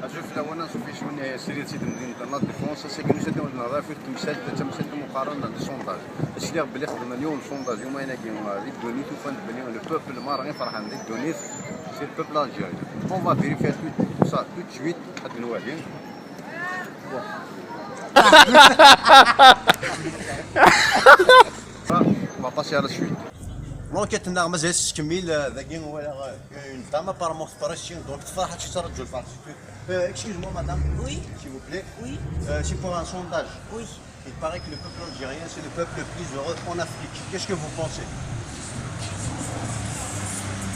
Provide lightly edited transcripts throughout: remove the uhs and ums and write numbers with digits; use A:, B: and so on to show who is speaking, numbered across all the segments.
A: شوف الاول نشوف شنو سيريا سيدي مدينه لا ديفونس ساكن سيدي النظافه في التمثال تمثال مقارنه بالسونتاج اش اللي بلي خدمنا اليوم السونتاج يومين كاين لي دونيت وفان بلي لو بوبل ما راهي فرحان لي دونيت سي البوبل الجيري اون فا فيريفير تو سا تو سويت حد من واحدين ما باسي على سويت لونكيت نتاع مازال تكمل ذاكي هو اون دام ابارمون فراشين دونك تفرح شي ترجل فرح excusez-moi madame.
B: Oui.
A: S'il vous plaît.
B: Oui.
A: C'est pour un sondage.
B: Oui.
A: Il paraît que le peuple algérien c'est le peuple le plus heureux en Afrique. Qu'est-ce que vous pensez?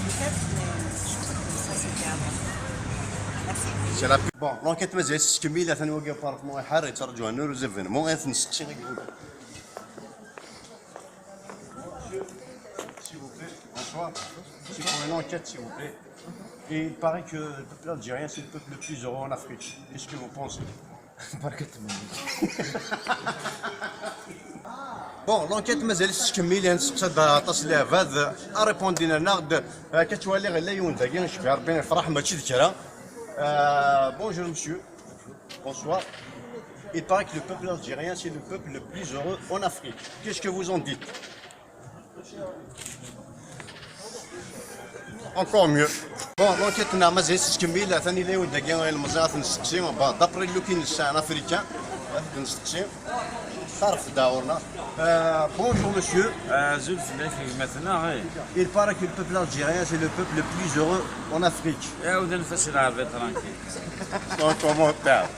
B: Peut-être, mais je trouve que ça c'était avant. Merci.
A: C'est la Bon, l'enquête مازال تكمل ثاني وقف بارفمون حار يترجوا نور زيفينمون غير نسقسي غير S'il vous plaît, bonsoir. C'est pour une enquête, s'il vous plaît. Et il paraît que le peuple algérien, c'est le peuple le plus heureux en Afrique. Qu'est-ce que vous pensez? Bon, l'enquête مازالت تكمل نسقسي تصل لها فاز ريبوندينا لنا كتولي غير لا يون ذاكي نشوف ربي يفرح ماشي ذكرى. Bonjour monsieur. Bonsoir. Il paraît que le peuple algérien, c'est le peuple le plus heureux en Afrique. Qu'est-ce que vous en dites? Encore mieux. Bon, l'enquête n'a pas été terminée. ثاني لا يود كاع المزارات نسقسي دابري لو كاين الساعه افريكان نسقسي صرف داورنا. Bonjour monsieur.
C: مثلا
A: Il paraît que le peuple algérien c'est le peuple le plus heureux en Afrique.
C: يا ودنا نفسر عربي ترانكي
A: Sans commentaire.